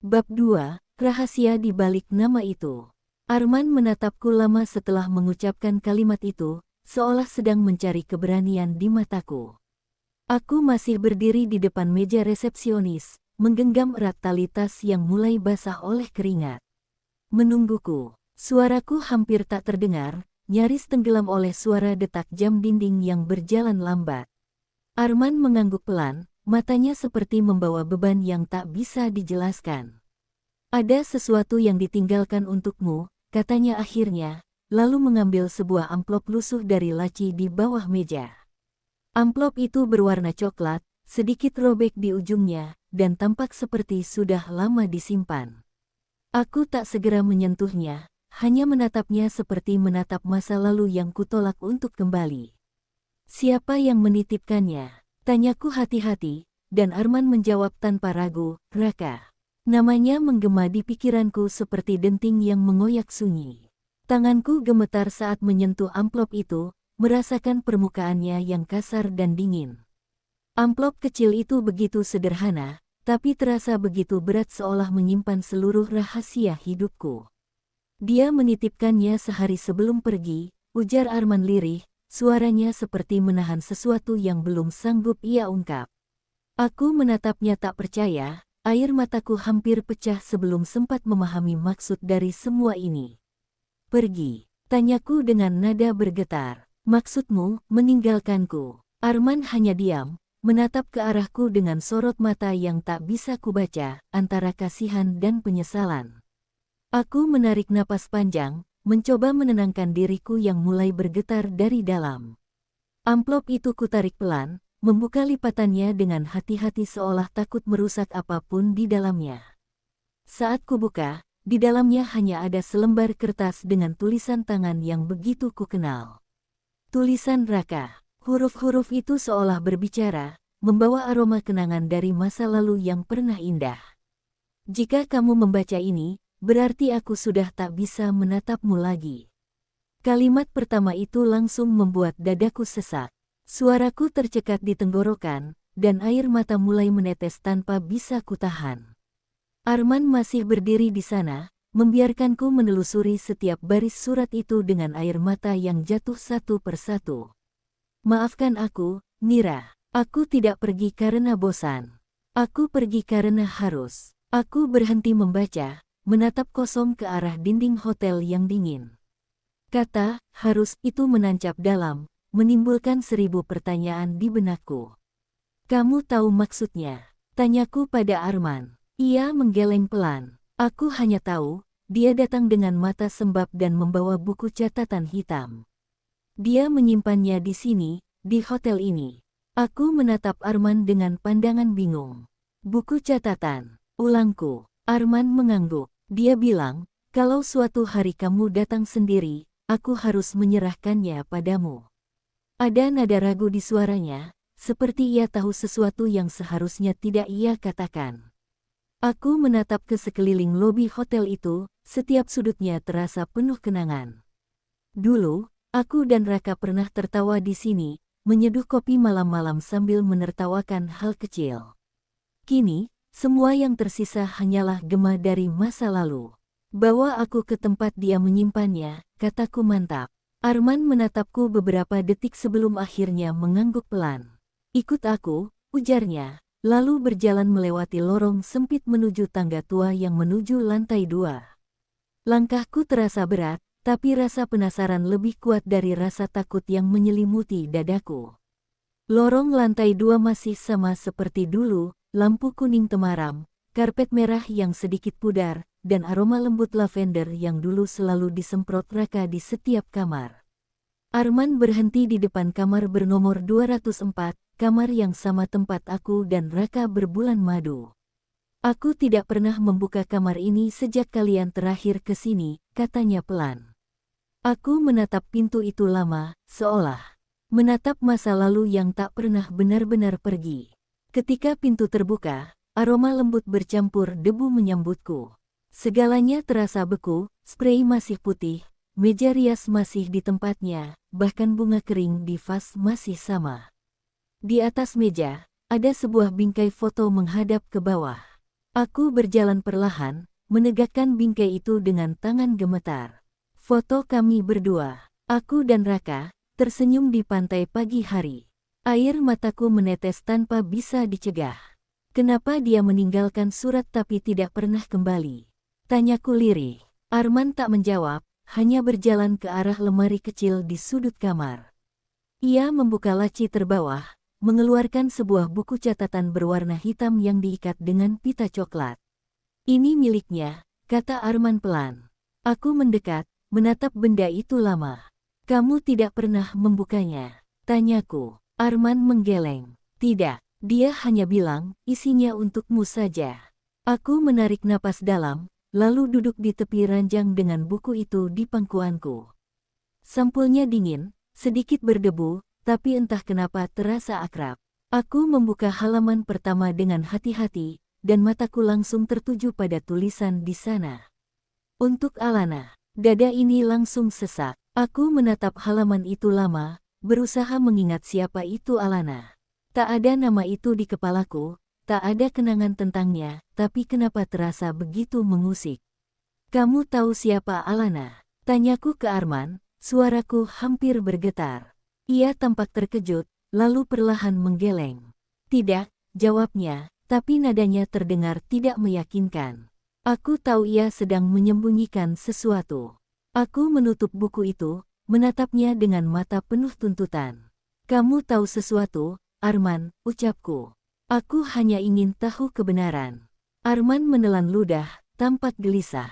Bab 2, Rahasia di balik nama itu. Arman menatapku lama setelah mengucapkan kalimat itu, seolah sedang mencari keberanian di mataku. Aku masih berdiri di depan meja resepsionis, menggenggam erat tali tas yang mulai basah oleh keringat. Menungguku, suaraku hampir tak terdengar, nyaris tenggelam oleh suara detak jam dinding yang berjalan lambat. Arman mengangguk pelan, matanya seperti membawa beban yang tak bisa dijelaskan. Ada sesuatu yang ditinggalkan untukmu, katanya akhirnya, lalu mengambil sebuah amplop lusuh dari laci di bawah meja. Amplop itu berwarna coklat, sedikit robek di ujungnya, dan tampak seperti sudah lama disimpan. Aku tak segera menyentuhnya, hanya menatapnya seperti menatap masa lalu yang kutolak untuk kembali. Siapa yang menitipkannya? Tanyaku hati-hati, dan Arman menjawab tanpa ragu, Raka. Namanya menggema di pikiranku seperti denting yang mengoyak sunyi. Tanganku gemetar saat menyentuh amplop itu, merasakan permukaannya yang kasar dan dingin. Amplop kecil itu begitu sederhana, tapi terasa begitu berat seolah menyimpan seluruh rahasia hidupku. Dia menitipkannya sehari sebelum pergi, ujar Arman lirih, suaranya seperti menahan sesuatu yang belum sanggup ia ungkap. Aku menatapnya tak percaya, air mataku hampir pecah sebelum sempat memahami maksud dari semua ini. Pergi, tanyaku dengan nada bergetar. Maksudmu, meninggalkanku? Arman hanya diam, menatap ke arahku dengan sorot mata yang tak bisa kubaca, antara kasihan dan penyesalan. Aku menarik napas panjang, mencoba menenangkan diriku yang mulai bergetar dari dalam. Amplop itu kutarik pelan, membuka lipatannya dengan hati-hati seolah takut merusak apapun di dalamnya. Saat kubuka, di dalamnya hanya ada selembar kertas dengan tulisan tangan yang begitu kukenal. Tulisan Raka. Huruf-huruf itu seolah berbicara, membawa aroma kenangan dari masa lalu yang pernah indah. Jika kamu membaca ini, berarti aku sudah tak bisa menatapmu lagi. Kalimat pertama itu langsung membuat dadaku sesak. Suaraku tercekat di tenggorokan, dan air mata mulai menetes tanpa bisa kutahan. Arman masih berdiri di sana, membiarkanku menelusuri setiap baris surat itu dengan air mata yang jatuh satu persatu. Maafkan aku, Mira. Aku tidak pergi karena bosan. Aku pergi karena harus. Aku berhenti membaca, menatap kosong ke arah dinding hotel yang dingin. Kata, harus itu menancap dalam, menimbulkan 1000 pertanyaan di benakku. Kamu tahu maksudnya? Tanyaku pada Arman. Ia menggeleng pelan. Aku hanya tahu, dia datang dengan mata sembab dan membawa buku catatan hitam. Dia menyimpannya di sini, di hotel ini. Aku menatap Arman dengan pandangan bingung. Buku catatan, ulangku. Arman mengangguk. Dia bilang, kalau suatu hari kamu datang sendiri, aku harus menyerahkannya padamu. Ada nada ragu di suaranya, seperti ia tahu sesuatu yang seharusnya tidak ia katakan. Aku menatap ke sekeliling lobi hotel itu, setiap sudutnya terasa penuh kenangan. Dulu, aku dan Raka pernah tertawa di sini, menyeduh kopi malam-malam sambil menertawakan hal kecil. Kini, semua yang tersisa hanyalah gema dari masa lalu. Bawa aku ke tempat dia menyimpannya, kataku mantap. Arman menatapku beberapa detik sebelum akhirnya mengangguk pelan. Ikut aku, ujarnya, lalu berjalan melewati lorong sempit menuju tangga tua yang menuju lantai 2. Langkahku terasa berat, tapi rasa penasaran lebih kuat dari rasa takut yang menyelimuti dadaku. Lorong lantai 2 masih sama seperti dulu, lampu kuning temaram, karpet merah yang sedikit pudar, dan aroma lembut lavender yang dulu selalu disemprot Raka di setiap kamar. Arman berhenti di depan kamar bernomor 204, kamar yang sama tempat aku dan Raka berbulan madu. Aku tidak pernah membuka kamar ini sejak kalian terakhir ke sini, katanya pelan. Aku menatap pintu itu lama, seolah menatap masa lalu yang tak pernah benar-benar pergi. Ketika pintu terbuka, aroma lembut bercampur debu menyambutku. Segalanya terasa beku, sprei masih putih, meja rias masih di tempatnya, bahkan bunga kering di vas masih sama. Di atas meja, ada sebuah bingkai foto menghadap ke bawah. Aku berjalan perlahan, menegakkan bingkai itu dengan tangan gemetar. Foto kami berdua, aku dan Raka, tersenyum di pantai pagi hari. Air mataku menetes tanpa bisa dicegah. Kenapa dia meninggalkan surat tapi tidak pernah kembali? Tanyaku lirih. Arman tak menjawab, hanya berjalan ke arah lemari kecil di sudut kamar. Ia membuka laci terbawah, mengeluarkan sebuah buku catatan berwarna hitam yang diikat dengan pita coklat. Ini miliknya, kata Arman pelan. Aku mendekat, menatap benda itu lama. Kamu tidak pernah membukanya, tanyaku. Arman menggeleng. Tidak, dia hanya bilang, isinya untukmu saja. Aku menarik napas dalam, lalu duduk di tepi ranjang dengan buku itu di pangkuanku. Sampulnya dingin, sedikit berdebu, tapi entah kenapa terasa akrab. Aku membuka halaman pertama dengan hati-hati, dan mataku langsung tertuju pada tulisan di sana. Untuk Alana. Dada ini langsung sesak. Aku menatap halaman itu lama, berusaha mengingat siapa itu Alana. Tak ada nama itu di kepalaku, tak ada kenangan tentangnya, tapi kenapa terasa begitu mengusik. Kamu tahu siapa Alana? Tanyaku ke Arman, suaraku hampir bergetar. Ia tampak terkejut, lalu perlahan menggeleng. Tidak, jawabnya, tapi nadanya terdengar tidak meyakinkan. Aku tahu ia sedang menyembunyikan sesuatu. Aku menutup buku itu, menatapnya dengan mata penuh tuntutan. Kamu tahu sesuatu, Arman, ucapku. Aku hanya ingin tahu kebenaran. Arman menelan ludah, tampak gelisah.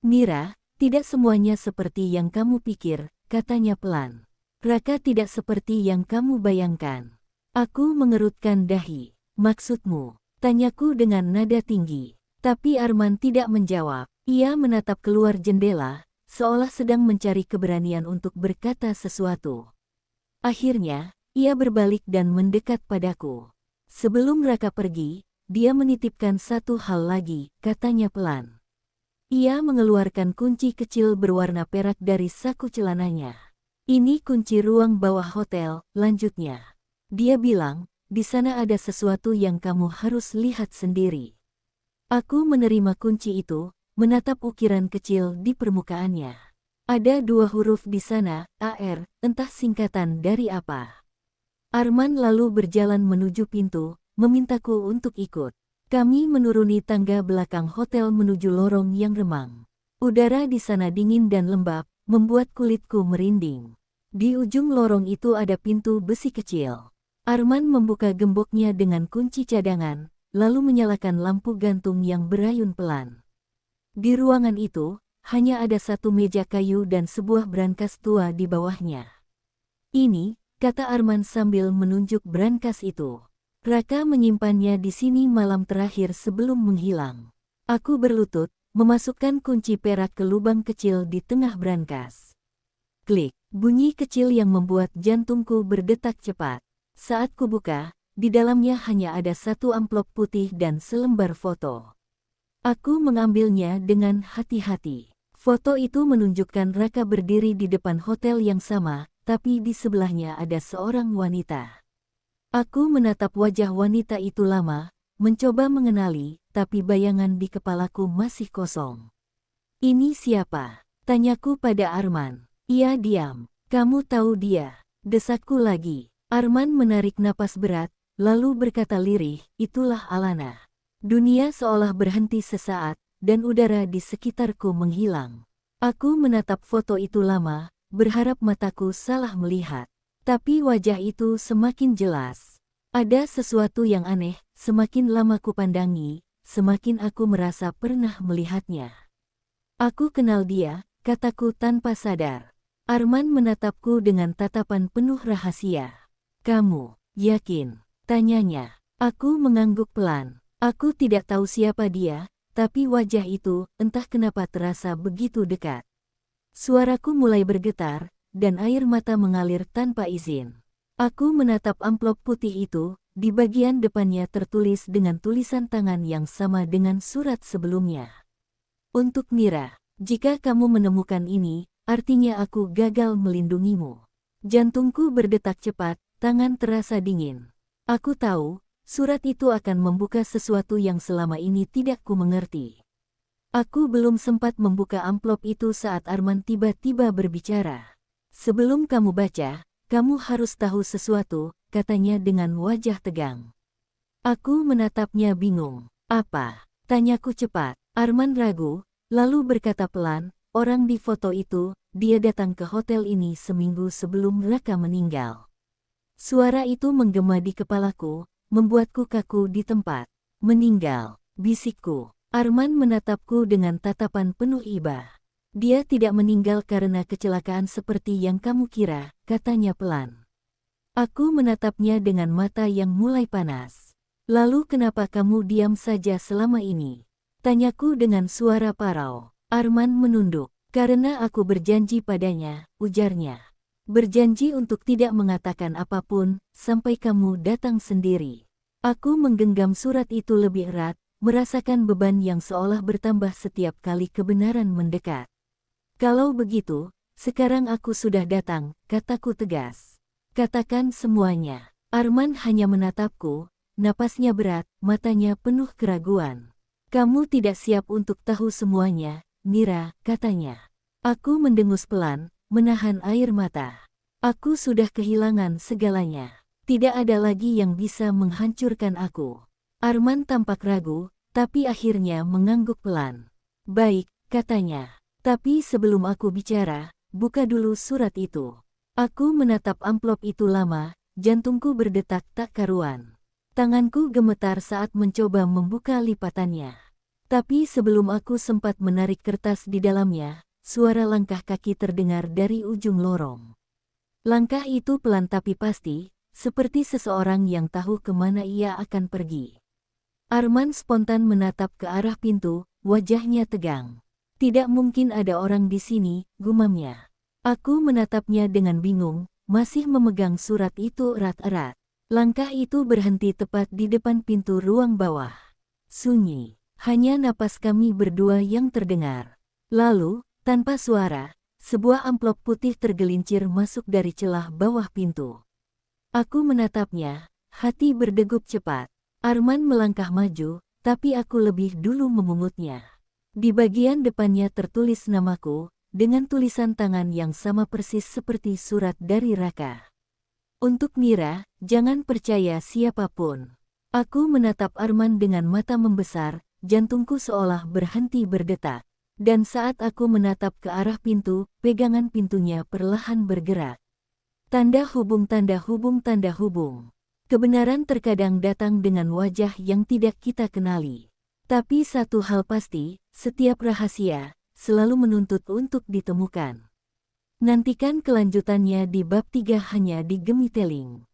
Mira, tidak semuanya seperti yang kamu pikir, katanya pelan. Raka tidak seperti yang kamu bayangkan. Aku mengerutkan dahi. Maksudmu? Tanyaku dengan nada tinggi. Tapi Arman tidak menjawab. Ia menatap keluar jendela, seolah sedang mencari keberanian untuk berkata sesuatu. Akhirnya, ia berbalik dan mendekat padaku. Sebelum Raka pergi, dia menitipkan satu hal lagi, katanya pelan. Ia mengeluarkan kunci kecil berwarna perak dari saku celananya. Ini kunci ruang bawah hotel, lanjutnya. Dia bilang, di sana ada sesuatu yang kamu harus lihat sendiri. Aku menerima kunci itu, menatap ukiran kecil di permukaannya. Ada 2 huruf di sana, AR, entah singkatan dari apa. Arman lalu berjalan menuju pintu, memintaku untuk ikut. Kami menuruni tangga belakang hotel menuju lorong yang remang. Udara di sana dingin dan lembab, membuat kulitku merinding. Di ujung lorong itu ada pintu besi kecil. Arman membuka gemboknya dengan kunci cadangan, lalu menyalakan lampu gantung yang berayun pelan. Di ruangan itu, hanya ada satu meja kayu dan sebuah brankas tua di bawahnya. Ini, kata Arman sambil menunjuk brankas itu. Raka menyimpannya di sini malam terakhir sebelum menghilang. Aku berlutut, memasukkan kunci perak ke lubang kecil di tengah brankas. Klik, bunyi kecil yang membuat jantungku berdetak cepat. Saat kubuka, di dalamnya hanya ada satu amplop putih dan selembar foto. Aku mengambilnya dengan hati-hati. Foto itu menunjukkan Raka berdiri di depan hotel yang sama, tapi di sebelahnya ada seorang wanita. Aku menatap wajah wanita itu lama, mencoba mengenali, tapi bayangan di kepalaku masih kosong. Ini siapa? Tanyaku pada Arman. Ia diam. Kamu tahu dia? Desakku lagi. Arman menarik napas berat, lalu berkata lirih, itulah Alana. Dunia seolah berhenti sesaat, dan udara di sekitarku menghilang. Aku menatap foto itu lama, berharap mataku salah melihat. Tapi wajah itu semakin jelas. Ada sesuatu yang aneh, semakin lama kupandangi, semakin aku merasa pernah melihatnya. Aku kenal dia, kataku tanpa sadar. Arman menatapku dengan tatapan penuh rahasia. Kamu yakin? Tanyanya. Aku mengangguk pelan. Aku tidak tahu siapa dia, tapi wajah itu, entah kenapa terasa begitu dekat. Suaraku mulai bergetar, dan air mata mengalir tanpa izin. Aku menatap amplop putih itu, di bagian depannya tertulis dengan tulisan tangan yang sama dengan surat sebelumnya. Untuk Mira, jika kamu menemukan ini, artinya aku gagal melindungimu. Jantungku berdetak cepat, tangan terasa dingin. Aku tahu, Surat itu akan membuka sesuatu yang selama ini tidak ku mengerti. Aku belum sempat membuka amplop itu saat Arman tiba-tiba berbicara. Sebelum kamu baca, kamu harus tahu sesuatu, katanya dengan wajah tegang. Aku menatapnya bingung. Apa? Tanyaku cepat. Arman ragu, lalu berkata pelan, orang di foto itu, dia datang ke hotel ini seminggu sebelum Raka meninggal. Suara itu menggema di kepalaku, membuatku kaku di tempat. Meninggal, bisikku. Arman menatapku dengan tatapan penuh iba. Dia tidak meninggal karena kecelakaan seperti yang kamu kira, katanya pelan. Aku menatapnya dengan mata yang mulai panas. Lalu kenapa kamu diam saja selama ini? Tanyaku dengan suara parau. Arman menunduk. Karena aku berjanji padanya, ujarnya. Berjanji untuk tidak mengatakan apapun, sampai kamu datang sendiri. Aku menggenggam surat itu lebih erat, merasakan beban yang seolah bertambah setiap kali kebenaran mendekat. Kalau begitu, sekarang aku sudah datang, kataku tegas. Katakan semuanya. Arman hanya menatapku, napasnya berat, matanya penuh keraguan. Kamu tidak siap untuk tahu semuanya, Mira, katanya. Aku mendengus pelan, menahan air mata. Aku sudah kehilangan segalanya. Tidak ada lagi yang bisa menghancurkan aku. Arman tampak ragu, tapi akhirnya mengangguk pelan. Baik, katanya. Tapi sebelum aku bicara, buka dulu surat itu. Aku menatap amplop itu lama, jantungku berdetak tak karuan. Tanganku gemetar saat mencoba membuka lipatannya. Tapi sebelum aku sempat menarik kertas di dalamnya, suara langkah kaki terdengar dari ujung lorong. Langkah itu pelan tapi pasti, seperti seseorang yang tahu kemana ia akan pergi. Arman spontan menatap ke arah pintu, wajahnya tegang. Tidak mungkin ada orang di sini, gumamnya. Aku menatapnya dengan bingung, masih memegang surat itu erat-erat. Langkah itu berhenti tepat di depan pintu ruang bawah. Sunyi, hanya napas kami berdua yang terdengar. Lalu, tanpa suara, sebuah amplop putih tergelincir masuk dari celah bawah pintu. Aku menatapnya, hati berdegup cepat. Arman melangkah maju, tapi aku lebih dulu memungutnya. Di bagian depannya tertulis namaku, dengan tulisan tangan yang sama persis seperti surat dari Raka. Untuk Mira, jangan percaya siapapun. Aku menatap Arman dengan mata membesar, jantungku seolah berhenti berdetak. Dan saat aku menatap ke arah pintu, pegangan pintunya perlahan bergerak. Tanda hubung, tanda hubung, tanda hubung. Kebenaran terkadang datang dengan wajah yang tidak kita kenali. Tapi satu hal pasti, setiap rahasia selalu menuntut untuk ditemukan. Nantikan kelanjutannya di bab 3 hanya di Gemiteling.